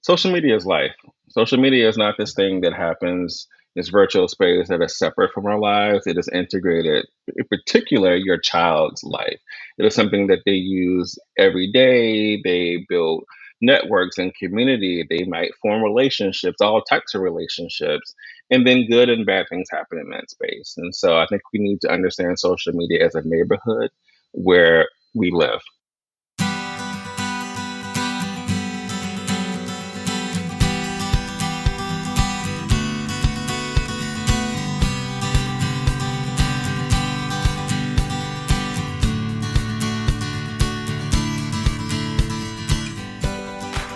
social media is life. Social media is not this thing that happens, this virtual space that is separate from our lives. It is integrated, in particular, your child's life. It is something that they use every day. They build networks and community. They might form relationships, all types of relationships. And then good and bad things happen in that space. And so I think we need to understand social media as a neighborhood where we live.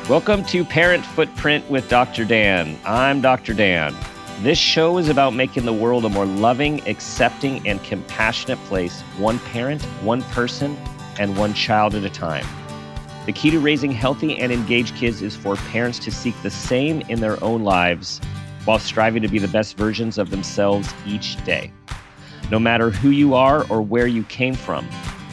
Welcome to Parent Footprint with Dr. Dan. I'm Dr. Dan. This show is about making the world a more loving, accepting, and compassionate place, one parent, one person, and one child at a time. The key to raising healthy and engaged kids is for parents to seek the same in their own lives while striving to be the best versions of themselves each day. No matter who you are or where you came from,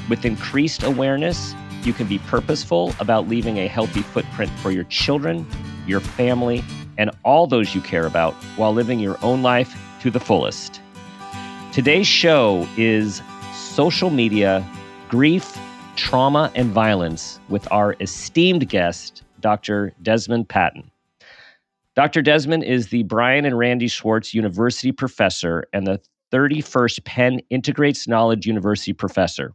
with increased awareness, you can be purposeful about leaving a healthy footprint for your children, your family, and all those you care about while living your own life to the fullest. Today's show is Social Media, Grief, Trauma, and Violence with our esteemed guest, Dr. Desmond Patton. Dr. Desmond is the Brian and Randy Schwartz University Professor and the 31st Penn Integrates Knowledge University Professor.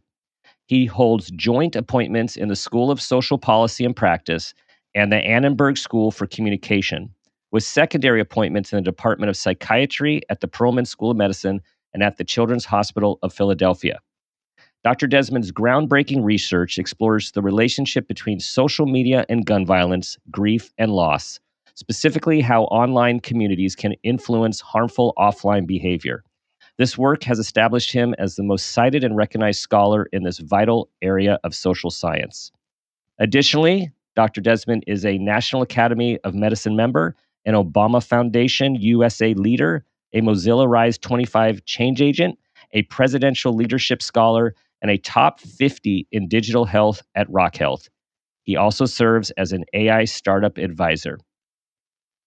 He holds joint appointments in the School of Social Policy and Practice and the Annenberg School for Communication, with secondary appointments in the Department of Psychiatry at the Perelman School of Medicine and at the Children's Hospital of Philadelphia. Dr. Desmond's groundbreaking research explores the relationship between social media and gun violence, grief, and loss, specifically how online communities can influence harmful offline behavior. This work has established him as the most cited and recognized scholar in this vital area of social science. Additionally, Dr. Desmond is a National Academy of Medicine member, an Obama Foundation USA leader, a Mozilla Rise 25 change agent, a presidential leadership scholar, and a top 50 in digital health at Rock Health. He also serves as an AI startup advisor.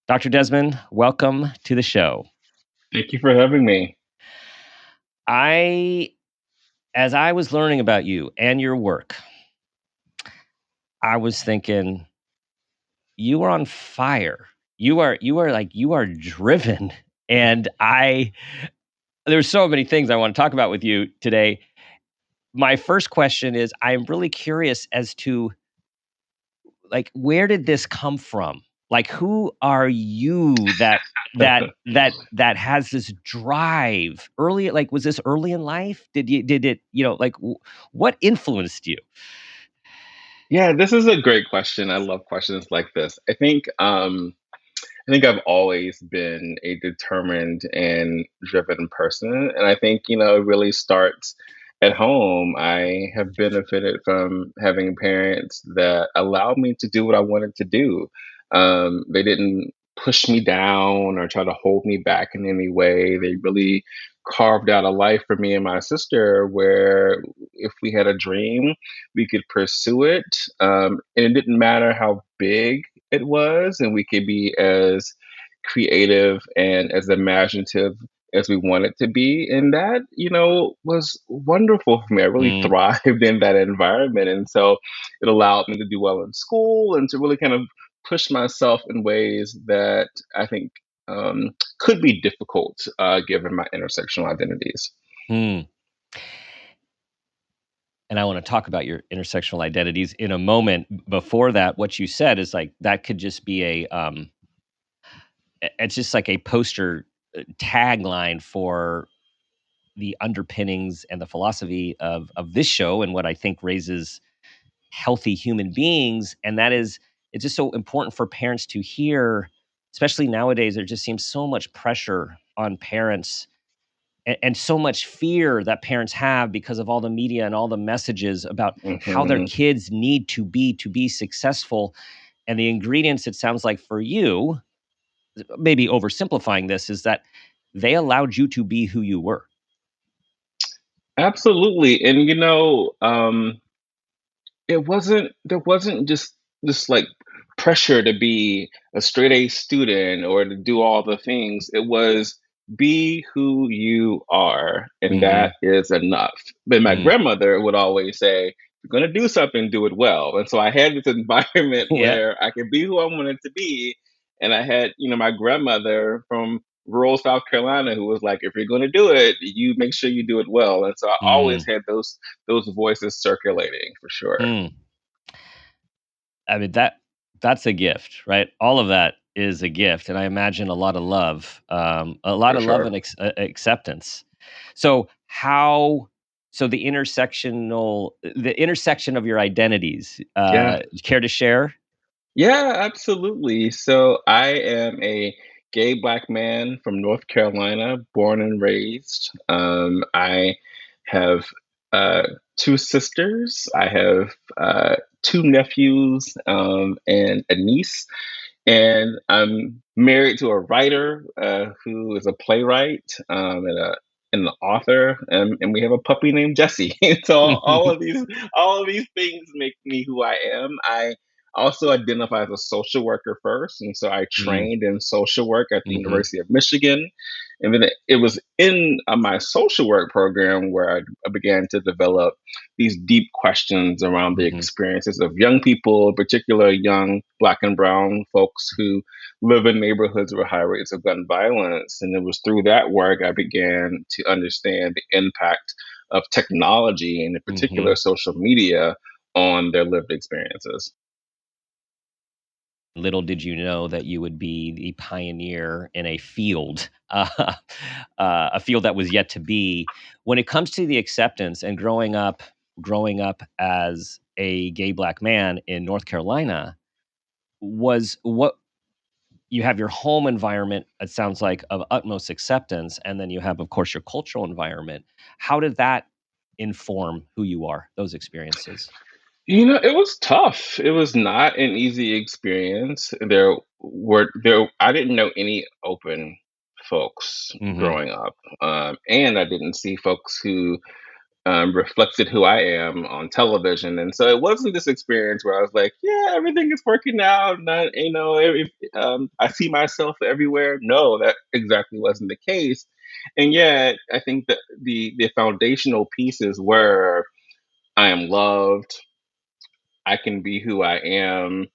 Dr. Desmond, welcome to the show. Thank you for having me. As I was learning about you and your work, I was thinking, you are on fire. You are driven. And there's so many things I want to talk about with you today. My first question is, I'm really curious as to, where did this come from? Who are you that has this drive early? Was this early in life? What influenced you? Yeah, this is a great question. I love questions like this. I think I've always been a determined and driven person, and I think it really starts at home. I have benefited from having parents that allowed me to do what I wanted to do. They didn't push me down or try to hold me back in any way. They really carved out a life for me and my sister where if we had a dream, we could pursue it. And it didn't matter how big it was, and we could be as creative and as imaginative as we wanted to be. And that, was wonderful for me. I really thrived in that environment. And so it allowed me to do well in school and to really kind of push myself in ways that I think could be difficult given my intersectional identities. Hmm. And I want to talk about your intersectional identities in a moment. Before that, what you said is that could just be it's just like a poster tagline for the underpinnings and the philosophy of this show and what I think raises healthy human beings. And that is, it's just so important for parents to hear, especially nowadays. There just seems so much pressure on parents and so much fear that parents have because of all the media and all the messages about how their kids need to be successful. And the ingredients, it sounds like for you, maybe oversimplifying this, is that they allowed you to be who you were. Absolutely. And there wasn't just this pressure to be a straight A student or to do all the things. It was be who you are, and Mhm. that is enough. But my Mm. grandmother would always say, "If you're going to do something, do it well." And so I had this environment Yeah. where I could be who I wanted to be. And I had, my grandmother from rural South Carolina who was like, if you're going to do it, you make sure you do it well. And so I always Mm. had those voices circulating for sure. Mm. I mean, that's a gift, right? All of that is a gift, and I imagine a lot For of love sure. and acceptance. So how so the intersection of your identities, Yeah. care to share? Yeah, absolutely. So I am a gay black man from North Carolina, born and raised. I have two sisters. I have two nephews and a niece. And I'm married to a writer who is a playwright and an author, and we have a puppy named Jesse. And so all of these things make me who I am. I also identify as a social worker first, and so I Mm, trained in social work at the mhm, University of Michigan. And then it was in my social work program where I began to develop these deep questions around the mhm, experiences of young people, particularly young black and brown folks who live in neighborhoods with high rates of gun violence. And it was through that work I began to understand the impact of technology and in particular mhm. social media on their lived experiences. Little did you know that you would be the pioneer in a field, a field that was yet to be. When it comes to the acceptance and growing up as a gay black man in North Carolina, was what you have your home environment, it sounds like, of utmost acceptance, and then you have, of course, your cultural environment. How did that inform who you are, those experiences? It was tough. It was not an easy experience. I didn't know any open folks Mhm, growing up, and I didn't see folks who reflected who I am on television. And so it wasn't this experience where I was like, yeah, everything is working out. Not, I see myself everywhere. No, that exactly wasn't the case. And yet, I think that the foundational pieces were I am loved. I can be who I am,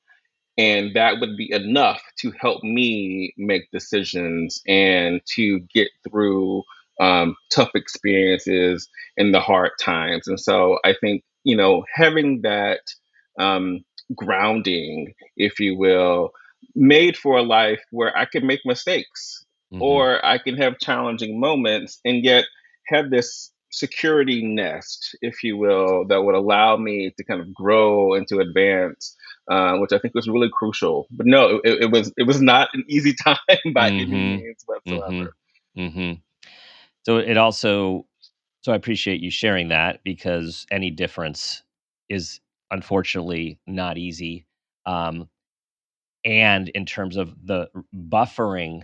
and that would be enough to help me make decisions and to get through tough experiences and the hard times. And so I think, having that um, grounding, if you will, made for a life where I can make mistakes mhm, or I can have challenging moments and yet have this security nest, if you will, that would allow me to kind of grow and to advance, which I think was really crucial. But no, it was not an easy time by any mhm, means whatsoever. mhm, mhm. So it also so I appreciate you sharing that because any difference is unfortunately not easy. Um, and in terms of the buffering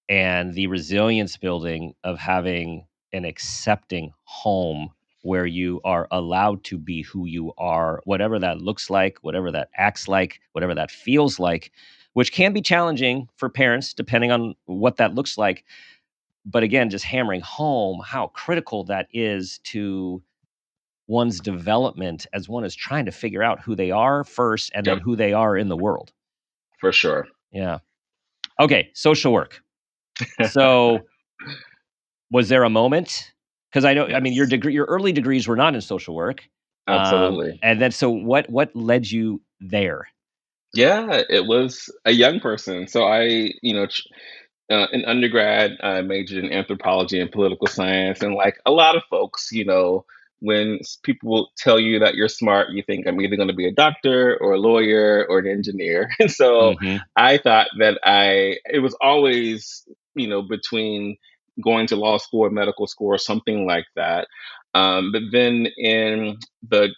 and the resilience building of having an accepting home where you are allowed to be who you are, whatever that looks like, whatever that acts like, whatever that feels like, which can be challenging for parents depending on what that looks like. But again, just hammering home how critical that is to one's development as one is trying to figure out who they are first and then Yep, who they are in the world. for sure. Yeah. Okay, social work. So, was there a moment? Because I mean, Yes, your early degrees were not in social work, absolutely. and then so what led you there? Yeah, it was a young person. So in undergrad, I majored in anthropology and political science. And like a lot of folks, when people will tell you that you're smart, you think I'm either going to be a doctor or a lawyer or an engineer. And so Mhm, I thought that it was always, between going to law school or medical school or something like that. But then in the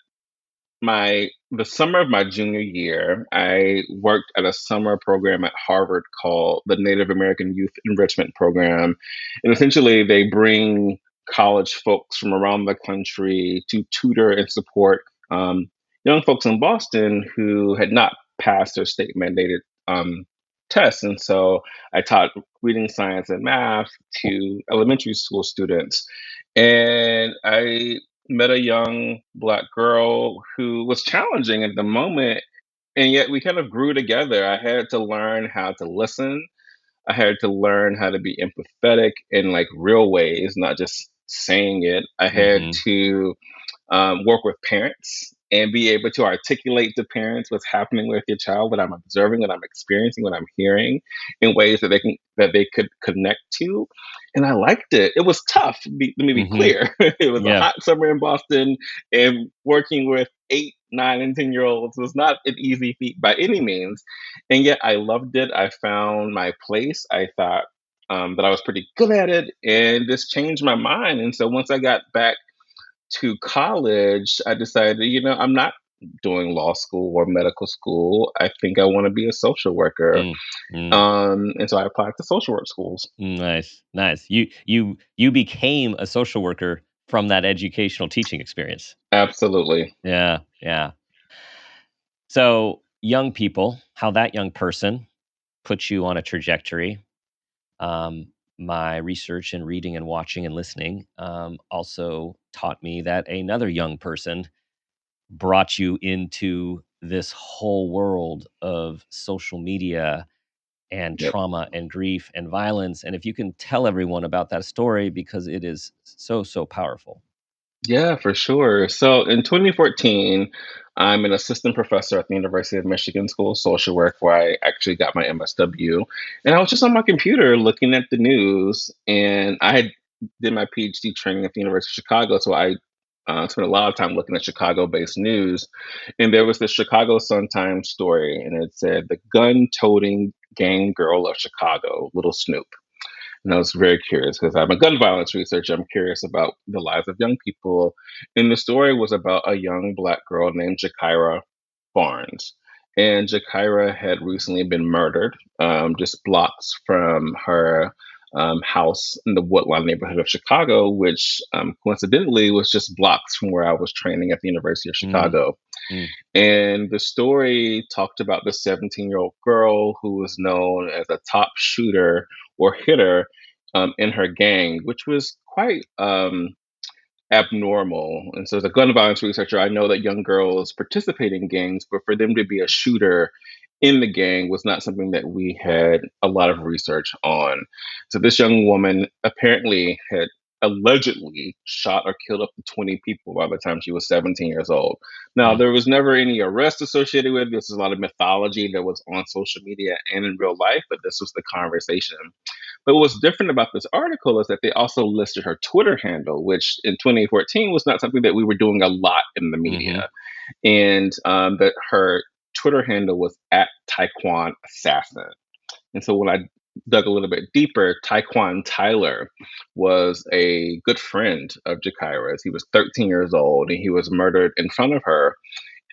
summer of my junior year, I worked at a summer program at Harvard called the Native American Youth Enrichment Program. And essentially, they bring college folks from around the country to tutor and support young folks in Boston who had not pass their state mandated tests. And so I taught reading, science, and math to elementary school students. And I met a young Black girl who was challenging at the moment, and yet we kind of grew together. I had to learn how to listen. I had to learn how to be empathetic in like real ways, not just saying it. I had Mhm. to work with parents and be able to articulate to parents what's happening with your child, what I'm observing, what I'm experiencing, what I'm hearing, in ways that they could connect to. And I liked it. It was tough. Let me be Mhm. clear. It was a Yeah. hot summer in Boston, and working with 8, 9, and 10 year olds was not an easy feat by any means. And yet I loved it. I found my place. I thought that I was pretty good at it, and this changed my mind. And so once I got back to college, I decided, I'm not doing law school or medical school. I think I want to be a social worker. Mm. Mm. And so I applied to social work schools. Nice, nice. You became a social worker from that educational teaching experience. Absolutely. Yeah, yeah. So, young people, how that young person puts you on a trajectory. My research and reading and watching and listening also taught me that another young person brought you into this whole world of social media and Yep. trauma and grief and violence. And if you can tell everyone about that story, because it is so, so powerful. Yeah, for sure. So in 2014, I'm an assistant professor at the University of Michigan School of Social Work, where I actually got my MSW. And I was just on my computer looking at the news, and I had did my PhD training at the University of Chicago, so I spent a lot of time looking at Chicago-based news. And there was this Chicago Sun-Times story, and it said the gun-toting gang girl of Chicago, Little Snoop. And I was very curious because I'm a gun violence researcher. I'm curious about the lives of young people. And the story was about a young Black girl named Jakira Barnes. And Jakira had recently been murdered just blocks from her house in the Woodlawn neighborhood of Chicago, which coincidentally was just blocks from where I was training at the University of Mm, Chicago. mm, And the story talked about the 17-year-old girl who was known as a top shooter or hitter in her gang, which was quite abnormal. And so, as a gun violence researcher, I know that young girls participate in gangs, but for them to be a shooter in the gang was not something that we had a lot of research on. So, this young woman apparently had allegedly shot or killed up to 20 people by the time she was 17 years old. Now, mm, there was never any arrest associated with this. Is a lot of mythology that was on social media and in real life, but this was the conversation. But what's different about this article is that they also listed her Twitter handle, which in 2014 was not something that we were doing a lot in the mhm, media. And that her Twitter handle was at Taekwon Assassin. And so when I dug a little bit deeper, Taekwon Tyler was a good friend of Jakira's. He was 13 years old and he was murdered in front of her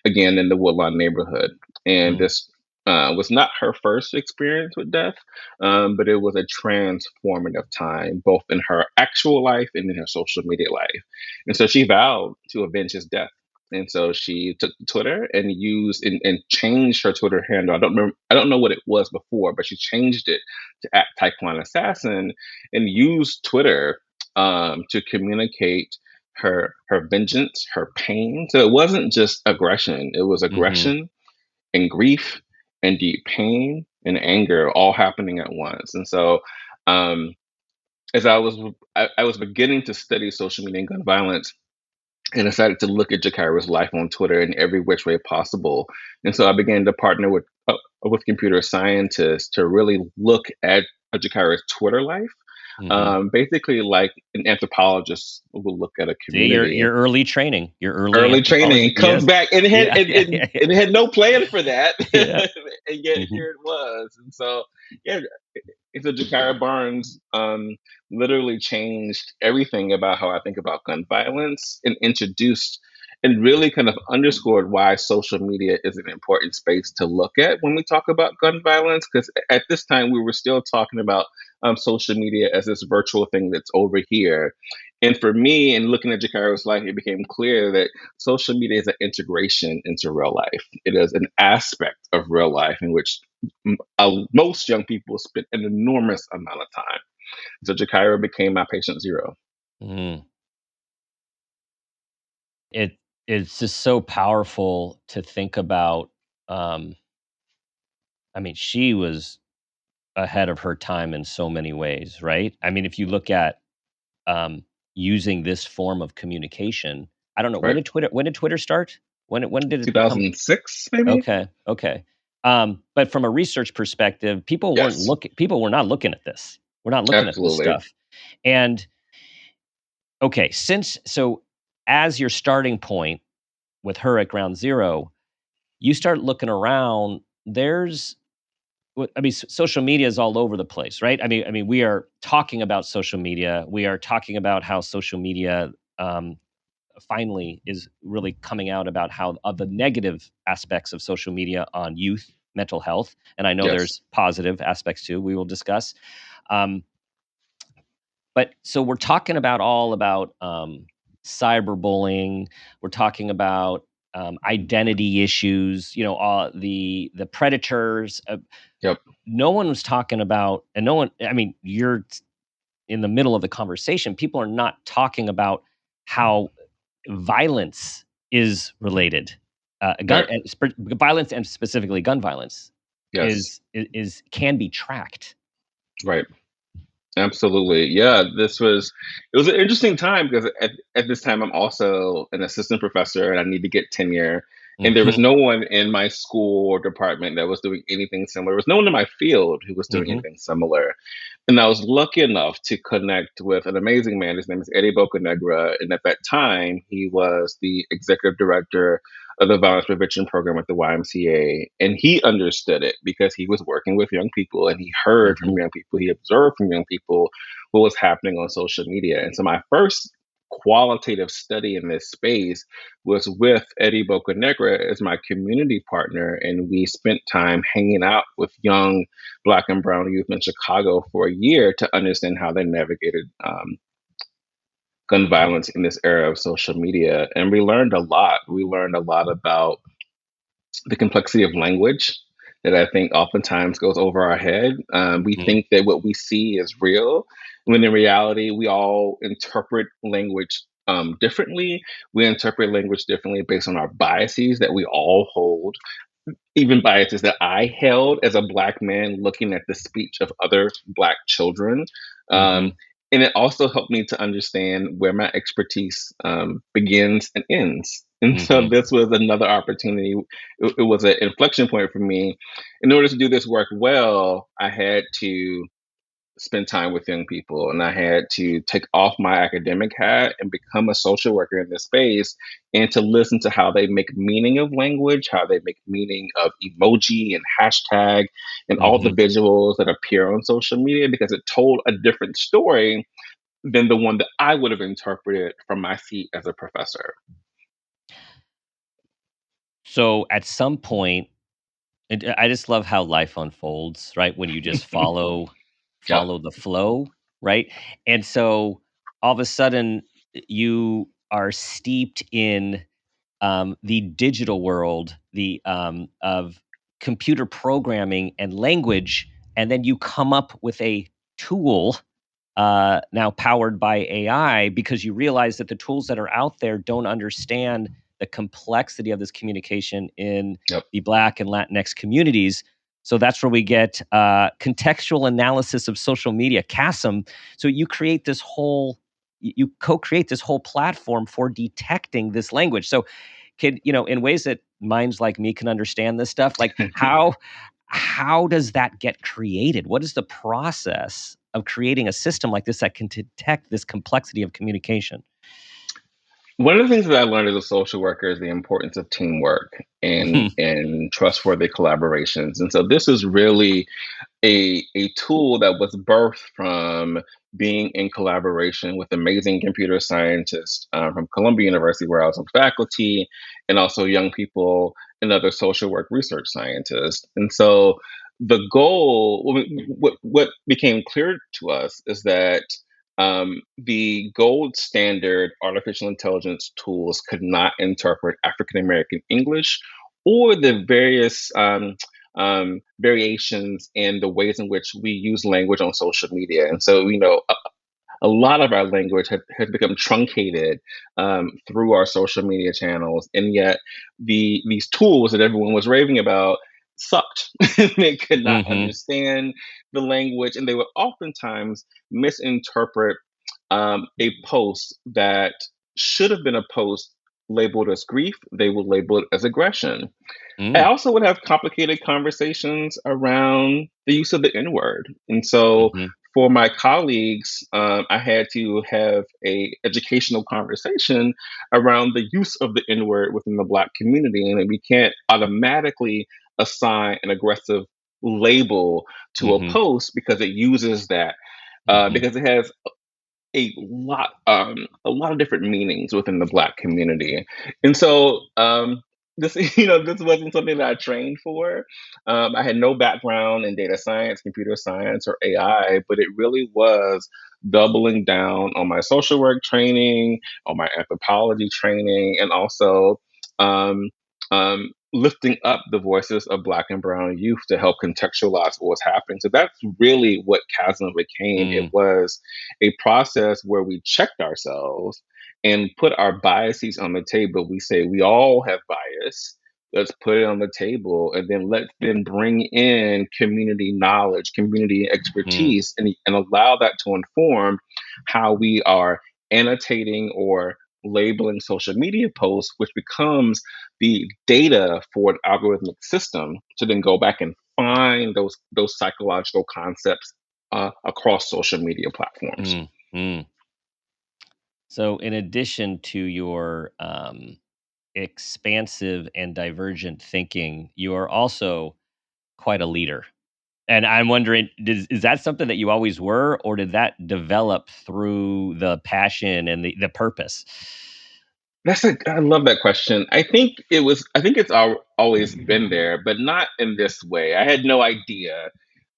again in the Woodlawn neighborhood. And mm, this was not her first experience with death, but it was a transformative time, both in her actual life and in her social media life. And so she vowed to avenge his death. And so she took to Twitter and used and changed her Twitter handle. I don't know what it was before, but she changed it to at Taekwon Assassin and used Twitter to communicate her vengeance, her pain. So it wasn't just aggression; it was mhm, aggression and grief and deep pain and anger all happening at once. And so, um, as I was beginning to study social media and gun violence, and decided to look at Jakira's life on Twitter in every which way possible. And so I began to partner with computer scientists to really look at Jakira's Twitter life, mhm. basically like an anthropologist will look at a See, community. your early training, your early Early anthropology. training comes Yes. back, and Yeah, yeah, yeah, yeah. it had no plan for that, Yeah. and yet Mhm, here it was. And so, yeah, and so Jakira Barnes literally changed everything about how I think about gun violence and introduced and really kind of underscored why social media is an important space to look at when we talk about gun violence. Because at this time, we were still talking about social media as this virtual thing that's over here. And for me, in looking at Jakairo's life, it became clear that social media is an integration into real life. It is an aspect of real life in which most young people spend an enormous amount of time. So Jakairo became my patient zero. Mm. It it's just so powerful to think about. Um, I mean, she was ahead of her time in so many ways, right? I mean, if you look at um, using this form of communication, I don't know Right? when did Twitter start? When did it become 2006, maybe? okay? Okay. But from a research perspective, Yes, people were not looking at this. We're not looking at this absolutely. stuff. And okay, since so as your starting point with her at ground zero, you start looking around. There's I mean, social media is all over the place, right? I mean, we are talking about social media. We are talking about how social media um, finally is really coming out about how of the negative aspects of social media on youth mental health, and I know Yes. there's positive aspects too. We will discuss. Um, but so we're talking about all about cyberbullying. We're talking about identity issues. You know, all the predators. Yep. No one was talking about, and no one. I mean, you're in the middle of the conversation. People are not talking about how violence is related. Gun Right. violence and specifically gun violence Yes. is can be tracked. Right. Absolutely. Yeah, it was an interesting time because at this time I'm also an assistant professor and I need to get tenure. And there was Hmm. no one in my school or department that was doing anything similar. There was no one in my field who was doing Hmm. anything similar. And I was lucky enough to connect with an amazing man. His name is Eddie Bocanegra. And at that time, he was the executive director of the violence prevention program at the YMCA. And he understood it because he was working with young people and he heard from Hmm. young people, he observed from young people what was happening on social media. And so my first qualitative study in this space was with Eddie Bocanegra as my community partner. And we spent time hanging out with young Black and Brown youth in Chicago for a year to understand how they navigated gun violence in this era of social media. And we learned a lot. We learned a lot about the complexity of language that I think oftentimes goes over our head. We Hmm. think that what we see is real, when in reality, we all interpret language differently. We interpret language differently based on our biases that we all hold, even biases that I held as a Black man looking at the speech of other Black children. Um, Hmm. and it also helped me to understand where my expertise begins and ends. And so Hmm. this was another opportunity. It was an inflection point for me. In order to do this work well, I had to spend time with young people and I had to take off my academic hat and become a social worker in this space and to listen to how they make meaning of language, how they make meaning of emoji and hashtag and all the Hmm. visuals that appear on social media because it told a different story than the one that I would have interpreted from my seat as a professor. So at some point, I just love how life unfolds, right? When you just Yep, follow the flow, right? And so all of a sudden you are steeped in the digital world, the of computer programming and language, and then you come up with a tool now powered by AI because you realize that the tools that are out there don't understand the complexity of this communication in yep. the Black and Latinx communities. So that's where we get contextual analysis of social media, CASM. So you create this whole, you co-create this whole platform for detecting this language. So can in ways that minds like me can understand this stuff, like how does that get created? What is the process of creating a system like this that can detect this complexity of communication? One of the things that I learned as a social worker is the importance of teamwork Mhm. and trustworthy collaborations. And so this is really a tool that was birthed from being in collaboration with amazing computer scientists from Columbia University, where I was on faculty, and also young people and other social work research scientists. And so the goal, what became clear to us is that the gold standard artificial intelligence tools could not interpret African American English or the various variations in the ways in which we use language on social media. And so, a lot of our language has become truncated through our social media channels, and yet these tools that everyone was raving about sucked. They could not Mm-hmm. understand the language, and they would oftentimes misinterpret a post that should have been a post labeled as grief. They would label it as aggression. I Mm. also would have complicated conversations around the use of the N word. And so Mm-hmm. for my colleagues, I had to have a educational conversation around the use of the N word within the Black community, and that we can't automatically assign an aggressive label to a Mm-hmm. post because it uses that, Mm-hmm. because it has a lot of different meanings within the Black community. And so this this wasn't something that I trained for. I had no background in data science, computer science, or AI, but it really was doubling down on my social work training, on my anthropology training, and also um, lifting up the voices of Black and Brown youth to help contextualize what was happening. So that's really what Chasm became. It Mm. was a process where we checked ourselves and put our biases on the table. We say we all have bias. Let's put it on the table, and then let them bring in community knowledge, community Mm. expertise, and allow that to inform how we are annotating or labeling social media posts, which becomes the data for an algorithmic system to then go back and find those psychological concepts across social media platforms. Mm. Mm. So, in addition to your expansive and divergent thinking, you are also quite a leader. And I'm wondering, is that something that you always were, or did that develop through the passion and the purpose? I love that question. I think it's always been there, but not in this way. I had no idea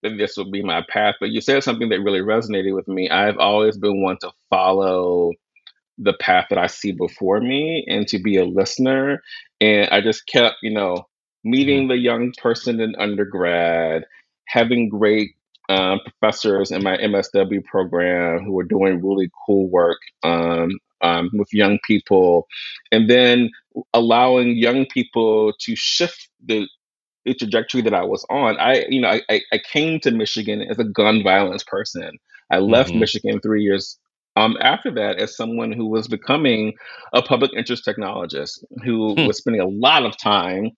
that this would be my path, but you said something that really resonated with me. I've always been one to follow the path that I see before me and to be a listener. And I just kept, Mhm. meeting the young person in undergrad, having great professors in my MSW program who were doing really cool work with young people, and then allowing young people to shift the trajectory that I was on. I came to Michigan as a gun violence person. I left Mhm. Michigan 3 years after that as someone who was becoming a public interest technologist who Hmm. was spending a lot of time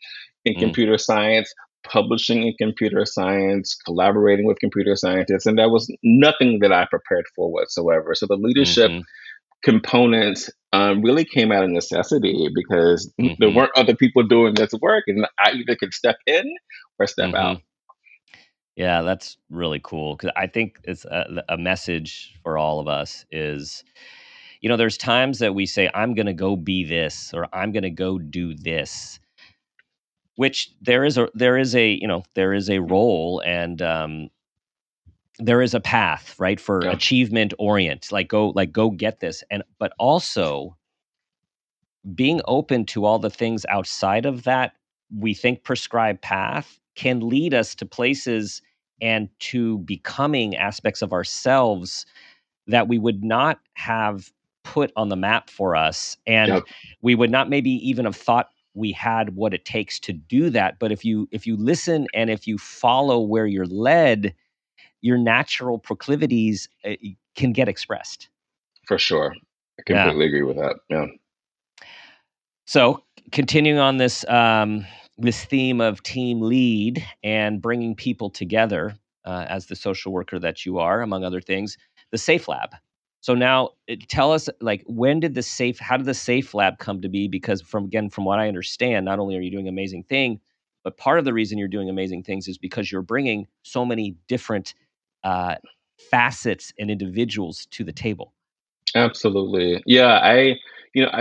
in Mm. computer science, publishing in computer science, collaborating with computer scientists, and that was nothing that I prepared for whatsoever. So the leadership Mhm. components really came out of necessity because there Mhm. weren't other people doing this work, and I either could step in or step out. Mhm. Yeah, that's really cool because I think it's a message for all of us is, there's times that we say, I'm going to go be this or I'm going to go do this, which there is a role and there is a path, right, for Yeah, achievement orient, like go get this. And but also being open to all the things outside of that we think prescribed path can lead us to places and to becoming aspects of ourselves that we would not have put on the map for us, and yep, we would not maybe even have thought we had what it takes to do that. But if you listen and if you follow where you're led, your natural proclivities can get expressed. for sure. I Yeah. completely agree with that. Yeah, So, continuing on this theme of team lead and bringing people together, as the social worker that you are, among other things, the Safe Lab. So now, tell us, like, how did the Safe Lab come to be? Because from what I understand, not only are you doing an amazing thing, but part of the reason you're doing amazing things is because you're bringing so many different uh, facets and individuals to the table. absolutely. Yeah, I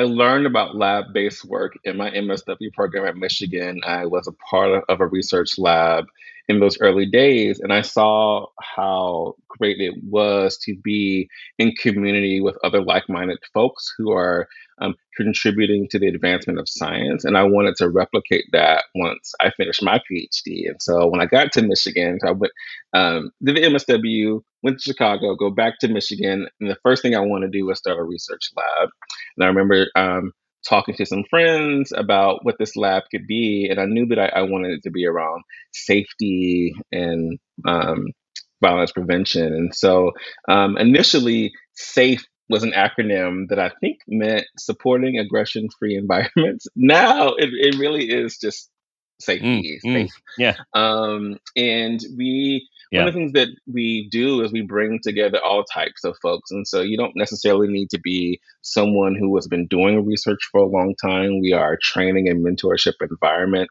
learned about lab-based work in my MSW program at Michigan. I was a part of a research lab, in those early days, and I saw how great it was to be in community with other like-minded folks who are contributing to the advancement of science. And I wanted to replicate that once I finished my PhD. And so when I got to Michigan, so I went did the MSW, went to Chicago, go back to Michigan, and the first thing I wanted to do was start a research lab. And I remember talking to some friends about what this lab could be, and I knew that I wanted it to be around safety and violence prevention. And so initially, SAFE was an acronym that I think meant supporting aggression free environments. Now it really is just safety, safe. Yeah. And one Yeah. of the things that we do is we bring together all types of folks. And so you don't necessarily need to be someone who has been doing research for a long time. We are a training and mentorship environment.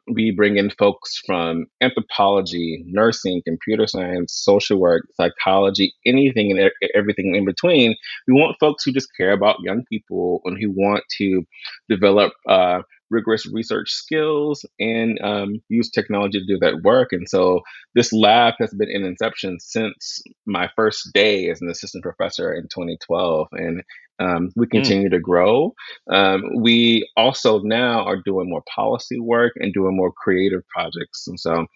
We bring in folks from anthropology, nursing, computer science, social work, psychology, anything and everything in between. We want folks who just care about young people and who want to develop rigorous research skills and use technology to do that work. And so this lab has been in inception since my first day as an assistant professor in 2012. And we Mm, continue to grow. We also now are doing more policy work and doing more creative projects. And so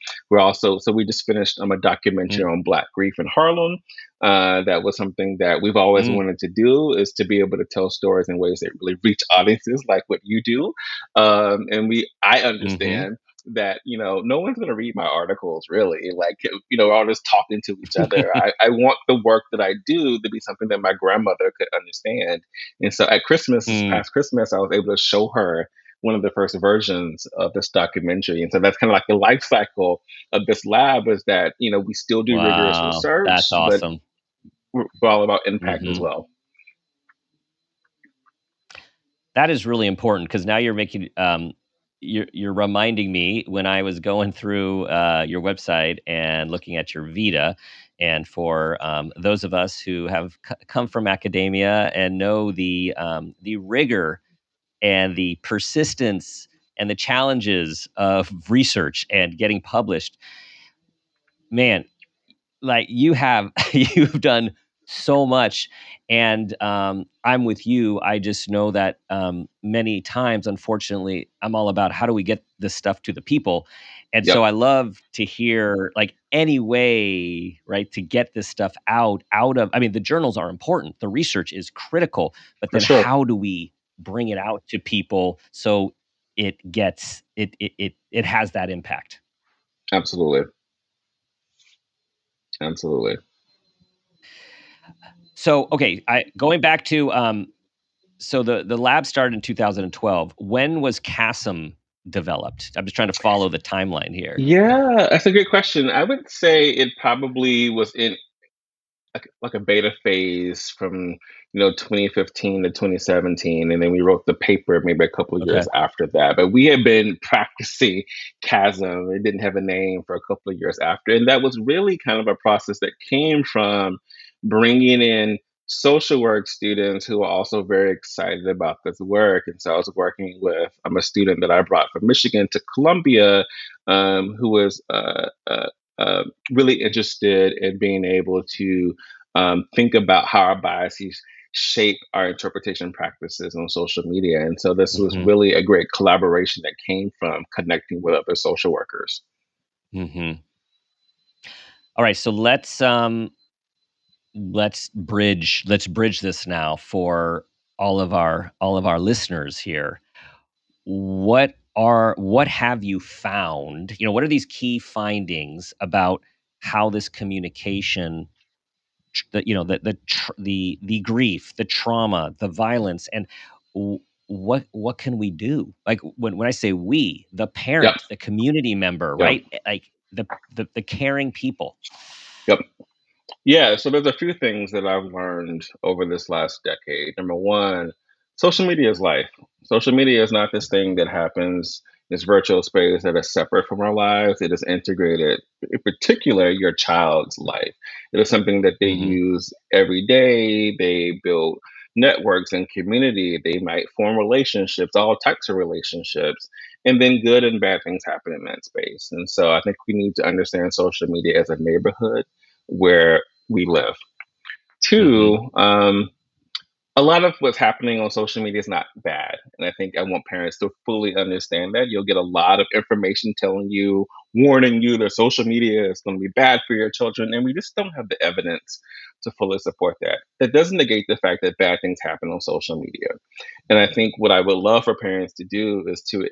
we just finished a documentary mm, on Black grief in Harlem. That was something that we've always mm, wanted to do, is to be able to tell stories in ways that really reach audiences like what you do. I mm-hmm. understand that no one's going to read my articles really, like we're all just talking to each other. I want the work that I do to be something that my grandmother could understand. And so at Christmas, this Mm. past Christmas, I was able to show her one of the first versions of this documentary. And so that's kind of like the life cycle of this lab, is that we still do rigorous Wow, that's research, but awesome. we're all about impact as Hmm. well. That is really important because now you're making you're reminding me when I was going through your website and looking at your Vita, and for those of us who have come from academia and know the rigor and the persistence and the challenges of research and getting published, man, like you have you've done so much. And I'm with you. I just know that many times, unfortunately, I'm all about how do we get this stuff to the people. And Yep, so I love to hear like any way, right, to get this stuff out of, I mean, the journals are important, the research is critical, but for then sure. how do we bring it out to people so it has that impact? Absolutely. Absolutely. So, okay, I going back to so the lab started in 2012. When was CASM developed? I'm just trying to follow the timeline here. Yeah, that's a good question. I would say it probably was in like a beta phase from 2015 to 2017, and then we wrote the paper maybe a couple of Okay. years after that. But we had been practicing chasm. It didn't have a name for a couple of years after, and that was really kind of a process that came from bringing in social work students who are also very excited about this work. And so I was working with a student that I brought from Michigan to Columbia, who was really interested in being able to think about how our biases shape our interpretation practices on social media. And so this was Hmm. really a great collaboration that came from connecting with other social workers. Hmm. All right, so let's bridge this now for all of our listeners here. What have you found? What are these key findings about how this communication, the grief, the trauma, the violence, and what can we do? Like when I say we, the Yep. parent, the community member, Yep. right? Like the caring people. Yep. Yeah, so there's a few things that I've learned over this last decade. Number one, social media is life. Social media is not this thing that happens, this virtual space that is separate from our lives. It is integrated, in particular, your child's life. It is something that they Hmm. use every day. They build networks and community. They might form relationships, all types of relationships. And then good and bad things happen in that space. And so I think we need to understand social media as a neighborhood where we live. Mhm. Two, a lot of what's happening on social media is not bad. And I think I want parents to fully understand that. You'll get a lot of information telling you, warning you that social media is going to be bad for your children. And we just don't have the evidence to fully support that. That doesn't negate the fact that bad things happen on social media. And I think what I would love for parents to do is to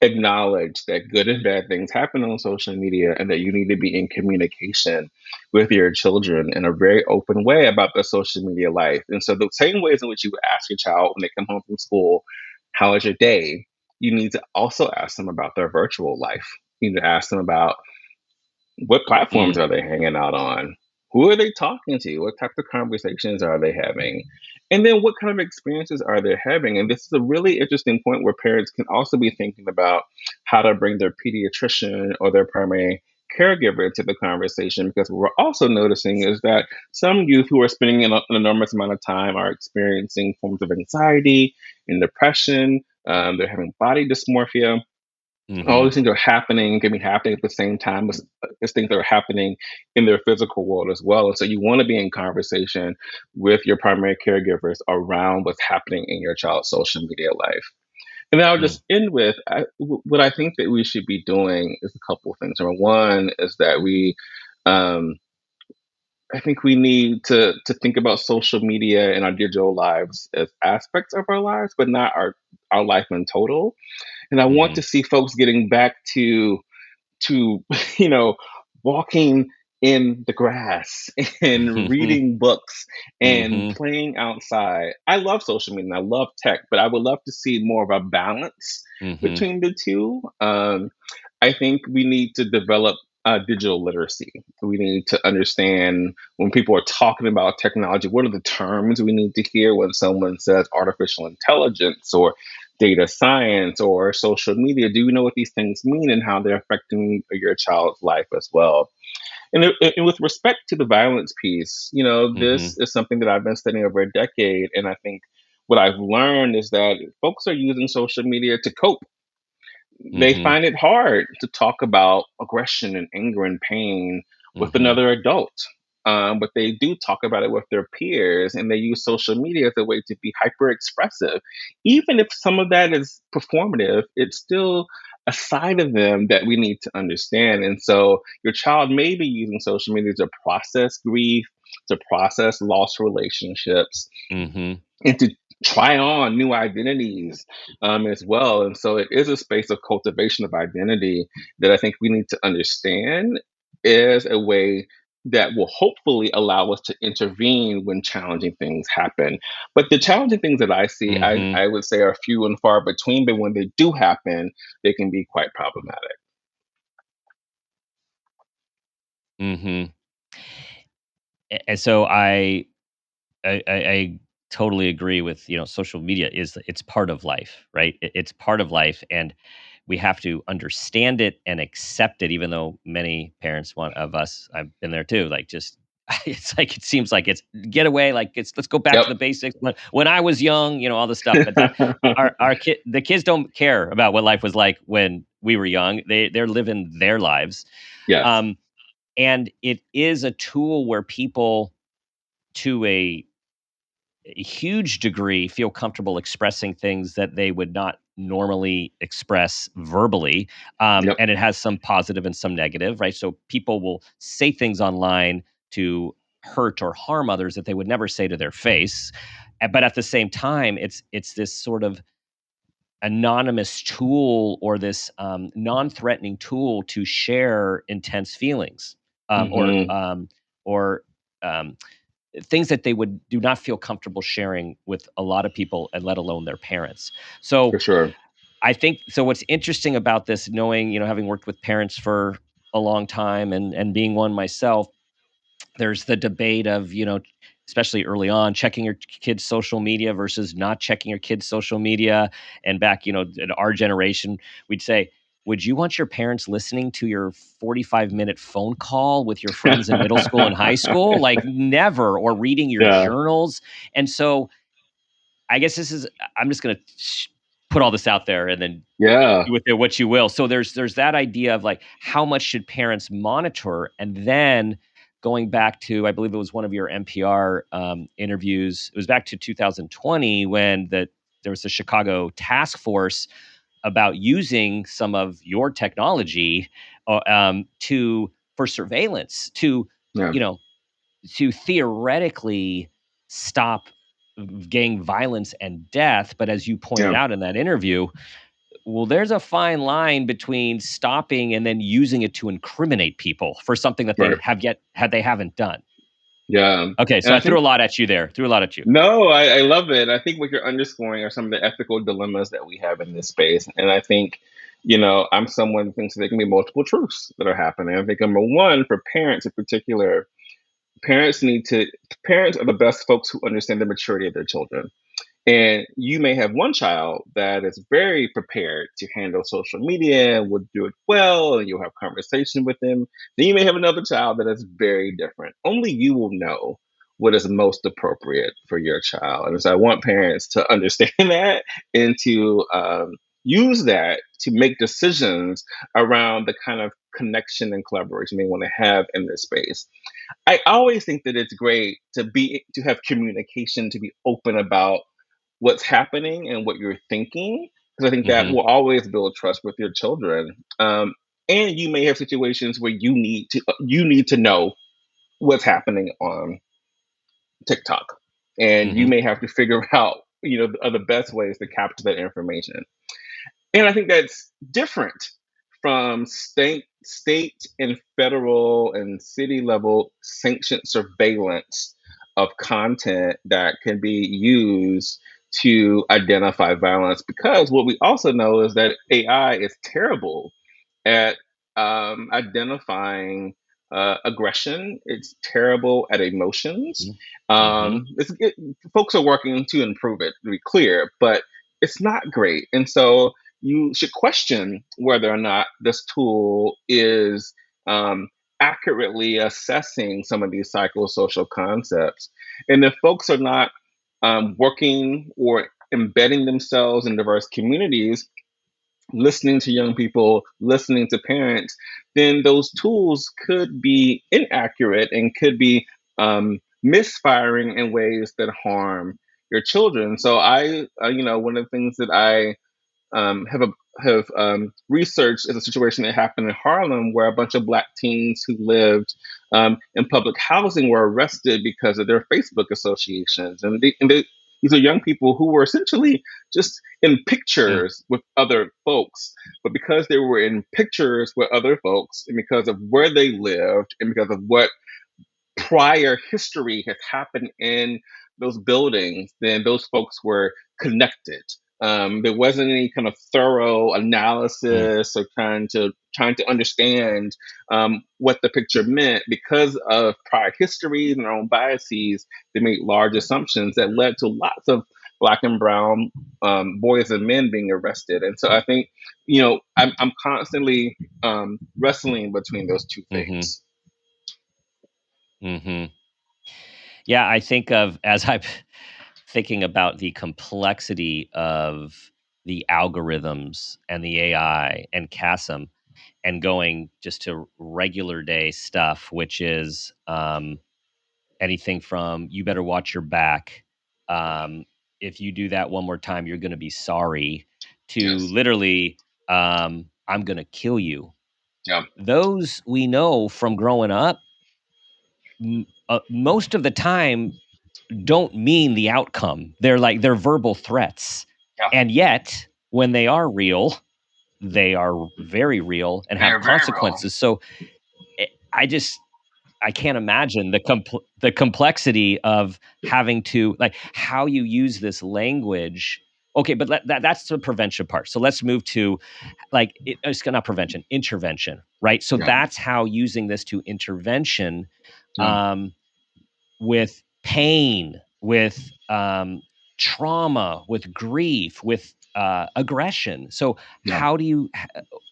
acknowledge that good and bad things happen on social media and that you need to be in communication with your children in a very open way about their social media life. And so, the same ways in which you would ask your child when they come home from school, how was your day? You need to also ask them about their virtual life. You need to ask them about what platforms Mm. are they hanging out on? Who are they talking to? What type of conversations are they having? And then what kind of experiences are they having? And this is a really interesting point where parents can also be thinking about how to bring their pediatrician or their primary caregiver into the conversation, because what we're also noticing is that some youth who are spending an enormous amount of time are experiencing forms of anxiety and depression. They're having body dysmorphia. All Mhm. these things are happening, can be happening at the same time as things that are happening in their physical world as well. And so you want to be in conversation with your primary caregivers around what's happening in your child's social media life. And then I'll Mm. just end with what I think that we should be doing is a couple of things. Number one is that um, I think we need to think about social media and our digital lives as aspects of our lives, but not our life in total. And I want to Mhm. see folks getting back to you know walking in the grass and Mhm. reading books and Mhm. playing outside. I love social media and I love tech, but I would love to see more of a balance Mhm. between the two. I think we need to develop digital literacy. We need to understand when people are talking about technology, what are the terms we need to hear when someone says artificial intelligence or data science or social media. Do you know what these things mean and how they're affecting your child's life as well? And with respect to the violence piece, this Mhm. is something that I've been studying over a decade. And I think what I've learned is that folks are using social media to cope. They Mhm. find it hard to talk about aggression and anger and pain with Mhm. another adult. But they do talk about it with their peers, and they use social media as a way to be hyper expressive. Even if some of that is performative, it's still a side of them that we need to understand. And so, your child may be using social media to process grief, to process lost relationships, Mhm. and to try on new identities as well. And so it is a space of cultivation of identity that I think we need to understand as a way that will hopefully allow us to intervene when challenging things happen. But the challenging things that I see, Mhm. I would say are few and far between, but when they do happen, they can be quite problematic. Mhm. And so I totally agree with, social media it's part of life, right? It's part of life, and we have to understand it and accept it, even though many parents want of us, I've been there too, like, just it's like, it seems like it's get away, like, let's go back Yep. to the basics. When I was young, all this stuff, but that the kids don't care about what life was like when we were young. They're living their lives. Yes. Um, and it is a tool where people, to a huge degree, feel comfortable expressing things that they would not normally express verbally. Yep. And it has some positive and some negative, right? So people will say things online to hurt or harm others that they would never say to their face. But at the same time, it's this sort of anonymous tool, or this non-threatening tool to share intense feelings, um, or Hmm. um, or um, things that they would do not feel comfortable sharing with a lot of people, and let alone their parents. So For sure. I think, so what's interesting about this, knowing, having worked with parents for a long time, and being one myself, there's the debate of, especially early on, checking your kids' social media versus not checking your kids' social media. And back, in our generation, we'd say, would you want your parents listening to your 45-minute phone call with your friends in middle school and high school? Like, never. Or reading your Yeah. journals. And so I guess I'm just going to put all this out there and then Yeah. do with it what you will. So there's that idea of like how much should parents monitor, and then going back to I believe it was one of your NPR interviews. It was back to 2020 when there was a Chicago task force about using some of your technology to for surveillance to Yeah. you know to theoretically stop gang violence and death. But as you pointed Yeah. out in that interview, well, there's a fine line between stopping and then using it to incriminate people for something that Right. they haven't done. Yeah. Okay, And so I I threw think a lot at you there. Threw a lot at you. no, I love it. I think what you're underscoring are some of the ethical dilemmas that we have in this space. And I think, I'm someone who thinks there can be multiple truths that are happening. I think number one, for parents in particular, parents need to parents are the best folks who understand the maturity of their children. And you may have one child that is very prepared to handle social media and would do it well, and you'll have conversation with them. Then you may have another child that is very different. Only you will know what is most appropriate for your child. And so I want parents to understand that and to use that to make decisions around the kind of connection and collaboration they want to have in this space. I always think that it's great to have communication, to be open about what's happening and what you're thinking, because I think that Mhm. will always build trust with your children. And you may have situations where you need to know what's happening on TikTok, and you Mhm. may have to figure out the best ways to capture that information. And I think that's different from state and federal and city level sanctioned surveillance of content that can be used to identify violence. Because what we also know is that AI is terrible at identifying aggression. It's terrible at emotions. Mhm. Mhm. Folks are working to improve it, to be clear, but it's not great. And so you should question whether or not this tool is accurately assessing some of these psychosocial concepts. And if folks are not working or embedding themselves in diverse communities, listening to young people, listening to parents, then those tools could be inaccurate and could be misfiring in ways that harm your children. So one of the things that I have researched is a situation that happened in Harlem where a bunch of Black teens who lived in public housing were arrested because of their Facebook associations, these are young people who were essentially just in Mm. pictures with other folks, but because they were in pictures with other folks, and because of where they lived, and because of what prior history has happened in those buildings, then those folks were connected. There wasn't any kind of thorough Mm. analysis or trying to understand what the picture meant. Because of prior histories and their own biases, they made large assumptions that led to lots of Black and brown boys and men being arrested. And so I think I'm constantly wrestling between those two Mhm. things. Mhm. Yeah, I think of as I'm thinking about the complexity of the algorithms and the AI and CASM, and going just to regular day stuff, which is anything from "you better watch your back," um, "if you do that one more time, you're going to be sorry," to Yes. literally "I'm going to kill you." Yeah. Those we know from growing up, most of the time don't mean the outcome. They're verbal threats. Yeah. And yet, when they are real, they are very real and They have are very real. consequences. So I just I can't imagine the complexity of having to like how you use this language. Okay, but that's the prevention part. So let's move to it's not prevention, intervention, right? So Yeah. that's how using this to intervention Yeah. um, with pain, with trauma, with grief, with aggression. So, Yeah.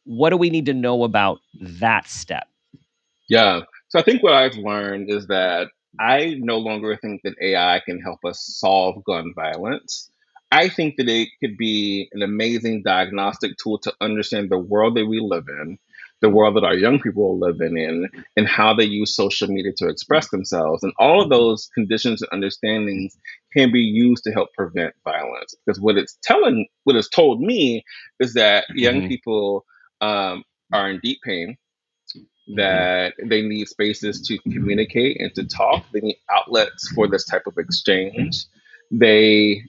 what do we need to know about that step? Yeah. So I think what I've learned is that I no longer think that AI can help us solve gun violence. I think that it could be an amazing diagnostic tool to understand the world that we live in, the world that our young people are living in, and how they use social media to express themselves. And all of those conditions and understandings can be used to help prevent violence. Because what it's told me is that young Mm-hmm. people are in deep pain, Mm-hmm. that they need spaces to communicate and to talk. They need outlets for this type of exchange. They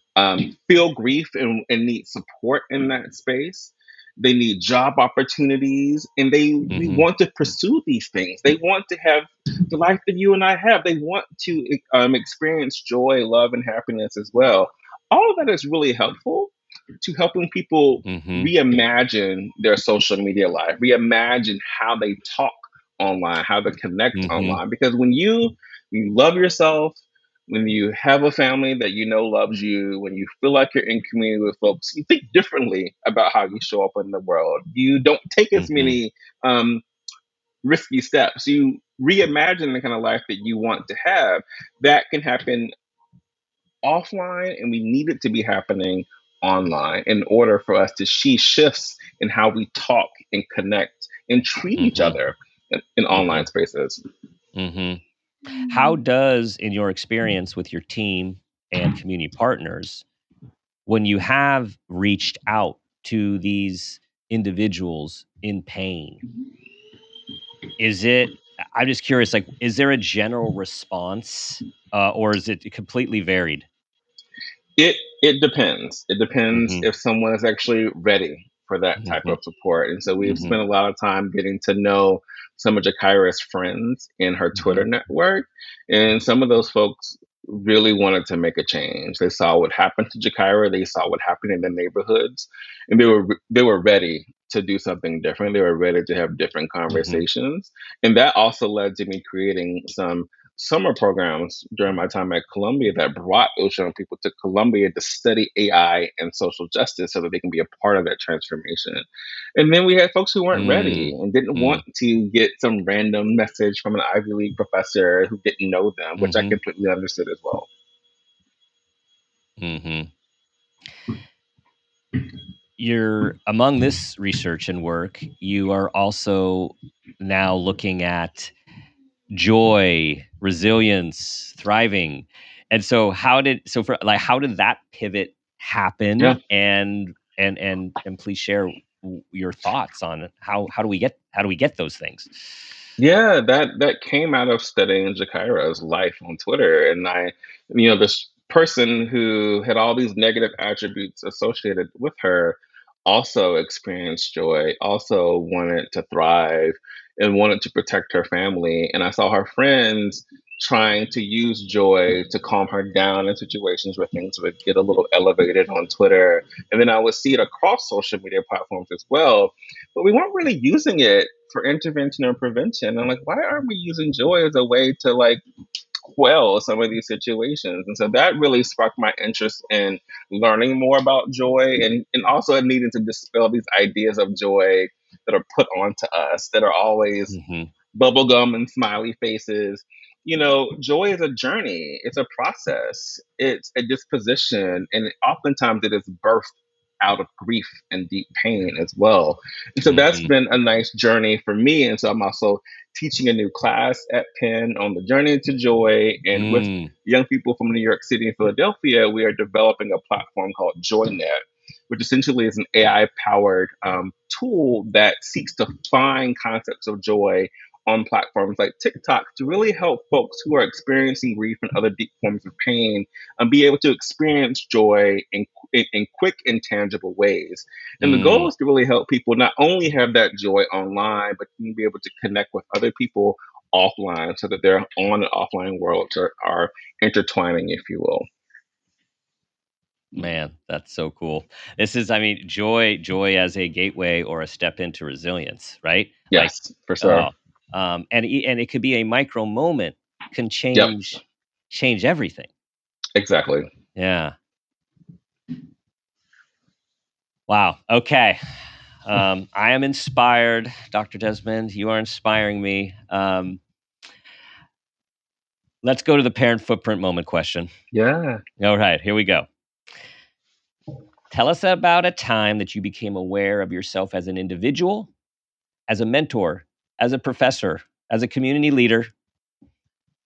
feel grief and need support in that space. They need job opportunities, and they Mm-hmm. want to pursue these things. They want to have the life that you and I have. They want to experience joy, love, and happiness as well. All of that is really helpful to helping people Mm-hmm. reimagine their social media life, reimagine how they talk online, how to connect Mm-hmm. online. Because when you love yourself, when you have a family that you know loves you, when you feel like you're in community with folks, you think differently about how you show up in the world. You don't take as Mm-hmm. many um, risky steps. You reimagine the kind of life that you want to have. That can happen offline, and we need it to be happening online in order for us to see shifts in how we talk and connect and treat each Mm-hmm. other in Mm-hmm. online spaces. Mm-hmm. How does, in your experience with your team and community partners, when you have reached out to these individuals in pain, is it, I'm just curious, like, is there a general response, or is it completely varied? It depends. It depends Mhm, if someone is actually ready for that type mhm, of support. And so we've mhm, spent a lot of time getting to know some of Jakira's friends in her Twitter mhm, network. And some of those folks really wanted to make a change. They saw what happened to Jakira, they saw what happened in the neighborhoods, and they were ready to do something different. They were ready to have different mhm, conversations. And that also led to me creating some summer programs during my time at Columbia that brought those young people to Columbia to study AI and social justice so that they can be a part of that transformation. And then we had folks who weren't ready mm, and didn't want mm, to get some random message from an Ivy League professor who didn't know them, which I mhm, completely understood as well. mhm. You're among this research and work, you are also now looking at joy, resilience, thriving. And so how did that pivot Yeah. happen? And please share your thoughts on how do we get those things? Yeah, that came out of studying Jakira's life on Twitter, and this person who had all these negative attributes associated with her also experienced joy, also wanted to thrive, and wanted to protect her family. And I saw her friends trying to use joy to calm her down in situations where things would get a little elevated on Twitter, and then I would see it across social media platforms as well, but we weren't really using it for intervention or prevention. I'm like, why aren't we using joy as a way to like quell some of these situations? And so that really sparked my interest in learning more about joy, and also needing to dispel these ideas of joy that are put onto us that are always Mhm, bubblegum and smiley faces. Joy is a journey, it's a process, it's a disposition, and oftentimes it is birthed out of grief and deep pain as well. And so that's mhm, been a nice journey for me. And so I'm also teaching a new class at Penn on the journey to joy. And with mm, young people from New York City and Philadelphia, we are developing a platform called JoyNet, which essentially is an AI powered tool that seeks to find concepts of joy on platforms like TikTok to really help folks who are experiencing grief and other deep forms of pain be able to experience joy in quick and tangible ways. And the goal mm. is to really help people not only have that joy online, but to be able to connect with other people offline so that their on and offline worlds are intertwining, if you will. Man, that's so cool. This is, I mean, joy as a gateway or a step into resilience, right? Like, Yes, for sure. oh, and it could be a micro moment can Yep, change everything. exactly. Yeah. Wow. Okay. I am inspired, Dr. Desmond. You are inspiring me. Let's go to the parent footprint moment question. Yeah. All right, here we go. Tell us about a time that you became aware of yourself as an individual, as a mentor, as a professor, as a community leader,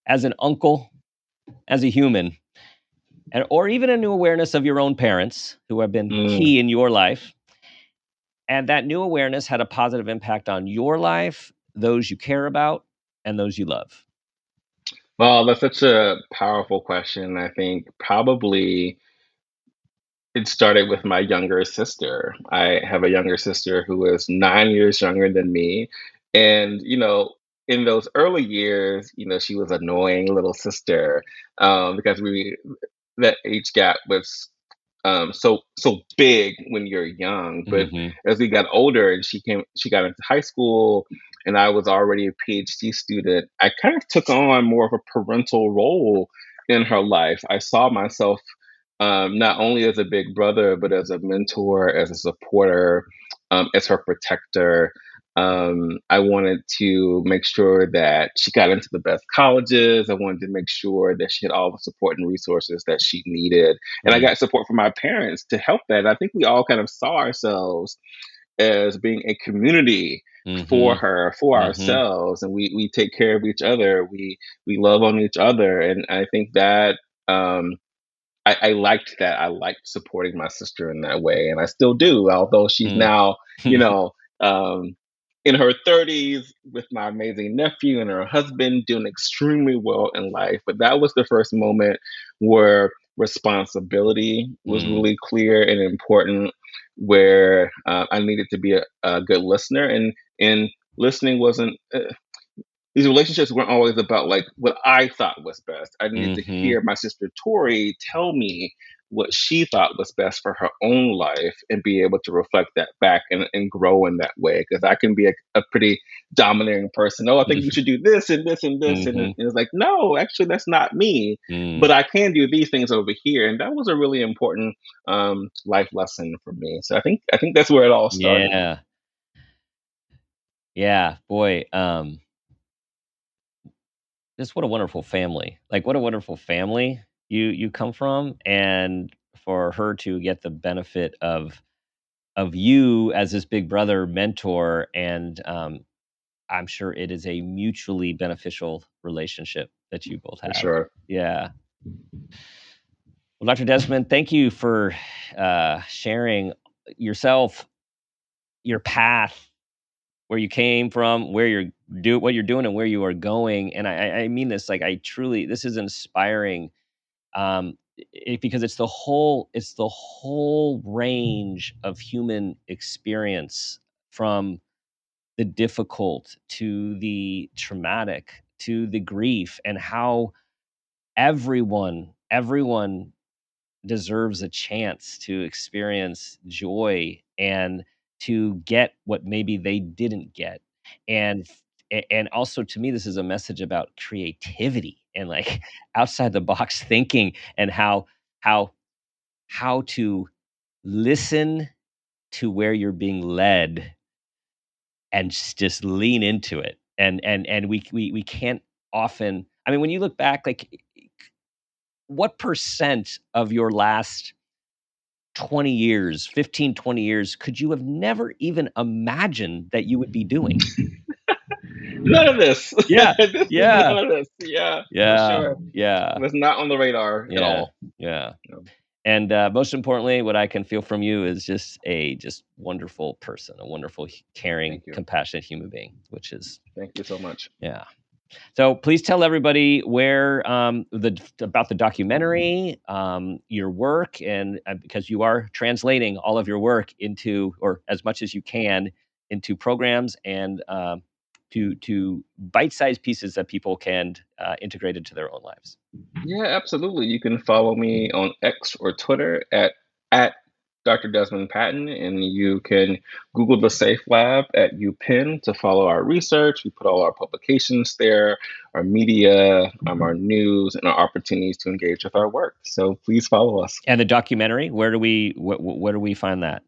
as an uncle, as a human, and or even a new awareness of your own parents who have been Mm. key in your life. And that new awareness had a positive impact on your life, those you care about, and those you love. Well, that's such a powerful question. I think probably it started with my younger sister. I have a younger sister who is 9 years younger than me. And, in those early years, she was annoying little sister because that age gap was so big when you're young. But Mhm. as we got older and she got into high school and I was already a PhD student, I kind of took on more of a parental role in her life. I saw myself not only as a big brother, but as a mentor, as a supporter, as her protector. I wanted to make sure that she got into the best colleges. I wanted to make sure that she had all the support and resources that she needed. And I Mm. got support from my parents to help that. I think we all kind of saw ourselves as being a community for Mhm. her, for Mhm. ourselves, and we take care of each other. We love on each other, and I think that um, I liked that. I liked supporting my sister in that way, and I still do. Although she's Mm. now, you know, um, in her 30s with my amazing nephew and her husband doing extremely well in life. But that was the first moment where responsibility was Mm. really clear and important, where I needed to be a good listener, and listening wasn't. These relationships weren't always about like what I thought was best. I needed to Mhm. hear my sister Tori tell me what she thought was best for her own life and be able to reflect that back and grow in that way. Because I can be a pretty domineering person. Oh, I think you should do this and this and this. And Mhm. it's like, no, actually, that's not me. Mm. But I can do these things over here. And that was a really important life lesson for me. So I think that's where it all started. Yeah. Yeah. Boy, just what a wonderful family. Like, what a wonderful family you come from, and for her to get the benefit of you as this big brother mentor, and, I'm sure it is a mutually beneficial relationship that you both For have. sure. Yeah. Well, Dr. Desmond, thank you for, sharing yourself, your path, where you came from, where you're what you're doing and where you are going. And I mean this, like, I truly, this is inspiring, because it's the whole range of human experience, from the difficult to the traumatic to the grief, and how everyone deserves a chance to experience joy and to get what maybe they didn't get. And and also, to me, this is a message about creativity and, like, outside the box thinking, and how how to listen to where you're being led, and just lean into it. And we can't often, I mean, when you look back, like, what percent of your last 20 years, 15, 20 years, could you have never even imagined that you would be doing? None of this. Yeah, This is yeah, none of this. Yeah, for yeah, sure. yeah, It was not on the radar at yeah, all. yeah. No, And, most importantly, what I can feel from you is just wonderful person, a wonderful, caring, thank you. compassionate human being, which is, Thank you so much. yeah. So please tell everybody where, about the documentary, your work, and, because you are translating all of your work into, or as much as you can, into programs, and, to bite-sized pieces that people can, integrate into their own lives. Yeah, absolutely. You can follow me on X or Twitter at Dr. Desmond Patton, and you can Google the Safe Lab at UPenn to follow our research. We put all our publications there, our media, our news, and our opportunities to engage with our work. So please follow us. And the documentary, where do we find that?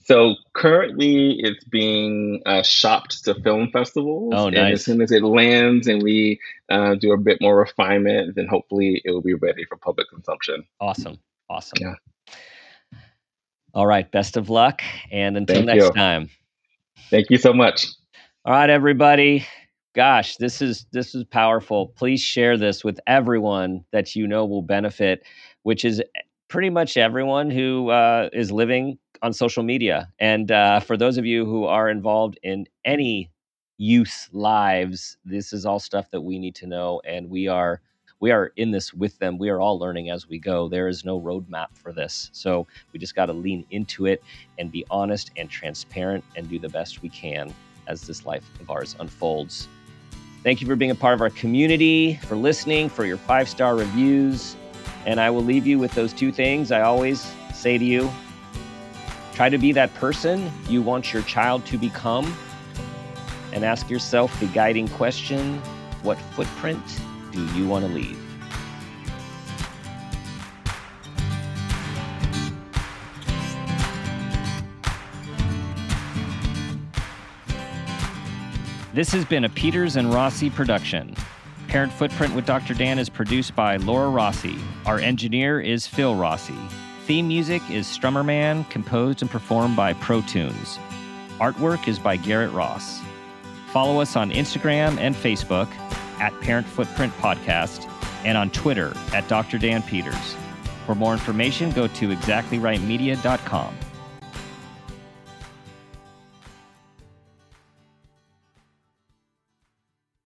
So currently, it's being shopped to film festivals, Oh, and as nice. soon as it lands and we do a bit more refinement, then hopefully it will be ready for public consumption. Awesome. Awesome. Yeah. All right. Best of luck. And until Thank next you. time. Thank you so much. All right, everybody. Gosh, this is powerful. Please share this with everyone that you know will benefit, which is pretty much everyone who is living on social media. And for those of you who are involved in any youth lives, this is all stuff that we need to know, and we are in this with them. We are all learning as we go. There is no roadmap for this, so we just got to lean into it and be honest and transparent and do the best we can as this life of ours unfolds. Thank you for being a part of our community, for listening, for your 5-star reviews. And I will leave you with those 2 things I always say to you. Try to be that person you want your child to become, and ask yourself the guiding question, what footprint do you want to leave? This has been a Peters and Rossi production. Parent Footprint with Dr. Dan is produced by Laura Rossi. Our engineer is Phil Rossi. Theme music is Strummer Man, composed and performed by Pro Tunes. Artwork is by Garrett Ross. Follow us on Instagram and Facebook at Parent Footprint Podcast and on Twitter at Dr. Dan Peters. For more information, go to exactlyrightmedia.com.